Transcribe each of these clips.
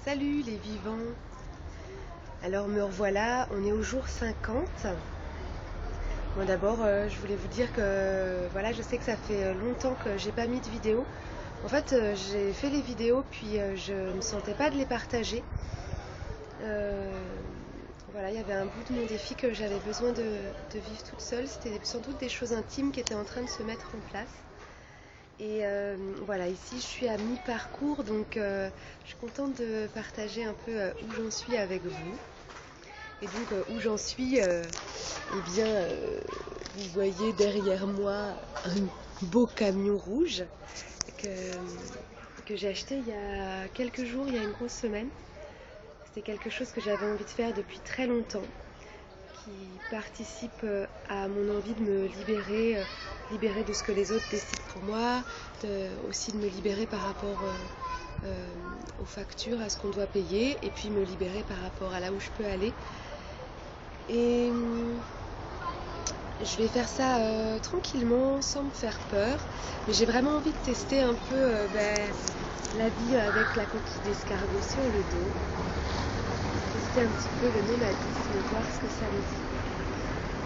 Salut les vivants. Alors me revoilà, on est au jour 50. Bon d'abord je voulais vous dire que voilà, je sais que ça fait longtemps que j'ai pas mis de vidéo. En fait j'ai fait les vidéos puis je ne sentais pas de les partager. Voilà, il y avait un bout de mon défi que j'avais besoin de vivre toute seule. C'était sans doute des choses intimes qui étaient en train de se mettre en place. Et voilà, ici je suis à mi-parcours, donc je suis contente de partager un peu où j'en suis avec vous. Et donc où j'en suis, eh bien, vous voyez derrière moi un beau camion rouge que j'ai acheté il y a quelques jours, il y a une grosse semaine. C'était quelque chose que j'avais envie de faire depuis très longtemps, qui participe à mon envie de me libérer de ce que les autres décident pour moi, aussi de me libérer par rapport aux factures, à ce qu'on doit payer, et puis me libérer par rapport à là où je peux aller. Et je vais faire ça tranquillement, sans me faire peur, mais j'ai vraiment envie de tester un peu la vie avec la coquille d'escargot sur le dos, tester un petit peu le nomadisme, voir ce que ça me dit.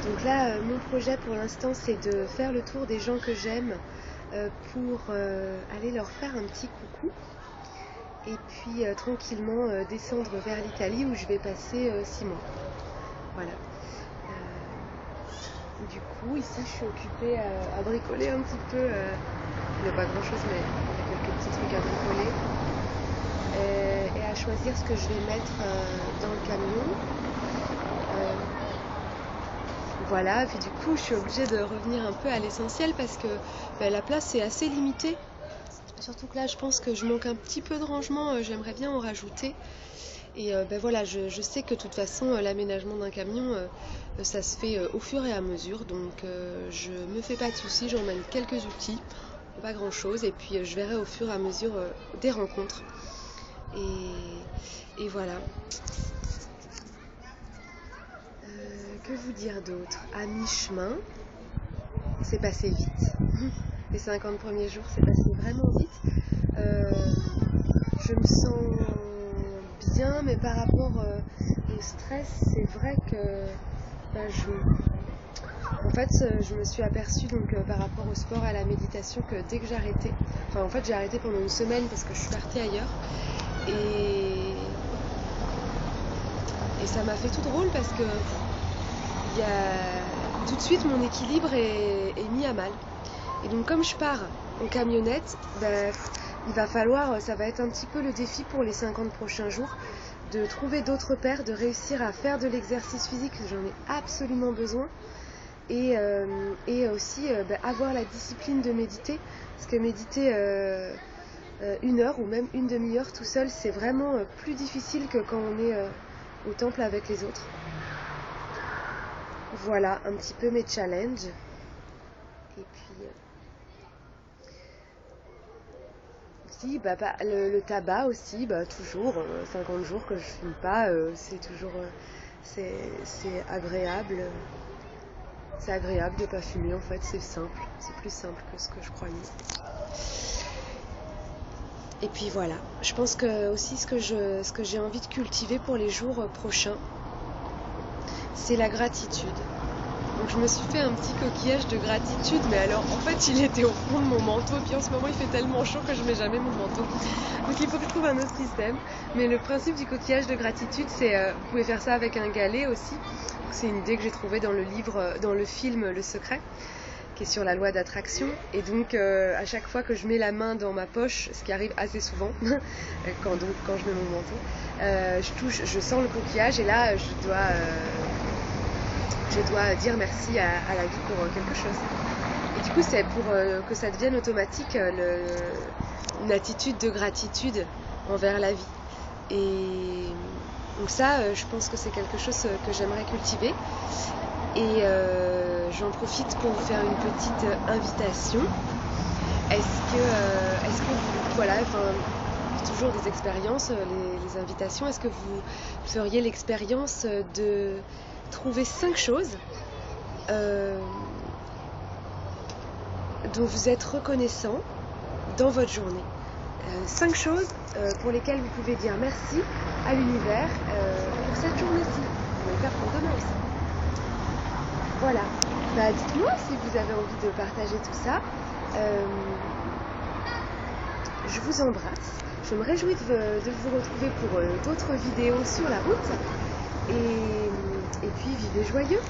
Donc là, mon projet pour l'instant, c'est de faire le tour des gens que j'aime pour aller leur faire un petit coucou. Et puis tranquillement descendre vers l'Italie où je vais passer 6 mois. Voilà. Du coup, ici, je suis occupée à bricoler un petit peu. Il n'y a pas grand-chose, mais il y a quelques petits trucs à bricoler. Et à choisir ce que je vais mettre dans le camion. Voilà, puis du coup, je suis obligée de revenir un peu à l'essentiel parce que la place est assez limitée. Surtout que là, je pense que je manque un petit peu de rangement. J'aimerais bien en rajouter. Et voilà, je sais que de toute façon, l'aménagement d'un camion, ça se fait au fur et à mesure. Donc je me fais pas de soucis, j'emmène quelques outils, pas grand chose. Et puis je verrai au fur et à mesure des rencontres. Et voilà. Que vous dire d'autre? À mi-chemin, c'est passé vite. Les 50 premiers jours, c'est passé vraiment vite. Je me sens bien, mais par rapport au stress, c'est vrai que en fait, je me suis aperçue donc par rapport au sport, à la méditation, que dès que j'arrêtais, en fait j'ai arrêté pendant une semaine parce que je suis partie ailleurs, et ça m'a fait tout drôle parce que tout de suite mon équilibre est mis à mal. Et donc comme je pars en camionnette, il va falloir, ça va être un petit peu le défi pour les 50 prochains jours, de trouver d'autres paires, de réussir à faire de l'exercice physique, j'en ai absolument besoin, et aussi avoir la discipline de méditer, parce que méditer 1 heure ou même une demi-heure tout seul, c'est vraiment plus difficile que quand on est au temple avec les autres. Voilà un petit peu mes challenges. Et puis aussi le tabac aussi, toujours 50 jours que je fume pas, c'est toujours c'est agréable. C'est agréable de pas fumer, en fait, c'est simple, c'est plus simple que ce que je croyais. Et puis voilà, je pense que aussi ce que j'ai envie de cultiver pour les jours prochains, c'est la gratitude. Donc je me suis fait un petit coquillage de gratitude, mais alors en fait il était au fond de mon manteau, et puis en ce moment il fait tellement chaud que je mets jamais mon manteau. Donc il faut que je trouve un autre système. Mais le principe du coquillage de gratitude, c'est, vous pouvez faire ça avec un galet aussi. C'est une idée que j'ai trouvée dans le film Le Secret, qui est sur la loi d'attraction. Et donc à chaque fois que je mets la main dans ma poche, ce qui arrive assez souvent, quand je mets mon manteau, je sens le coquillage, et là je dois dire merci à la vie pour quelque chose. Et du coup, c'est pour que ça devienne automatique une attitude de gratitude envers la vie. Et donc ça, je pense que c'est quelque chose que j'aimerais cultiver. Et j'en profite pour vous faire une petite invitation. Est-ce que vous, voilà, toujours des expériences, les invitations, est-ce que vous feriez l'expérience de trouver 5 choses dont vous êtes reconnaissant dans votre journée? 5 choses pour lesquelles vous pouvez dire merci à l'univers pour cette journée-ci. Vous pouvez le faire pour demain aussi. Voilà. Bah, dites-moi si vous avez envie de partager tout ça. Je vous embrasse. Je me réjouis de vous retrouver pour d'autres vidéos sur la route. Et puis vivez joyeux.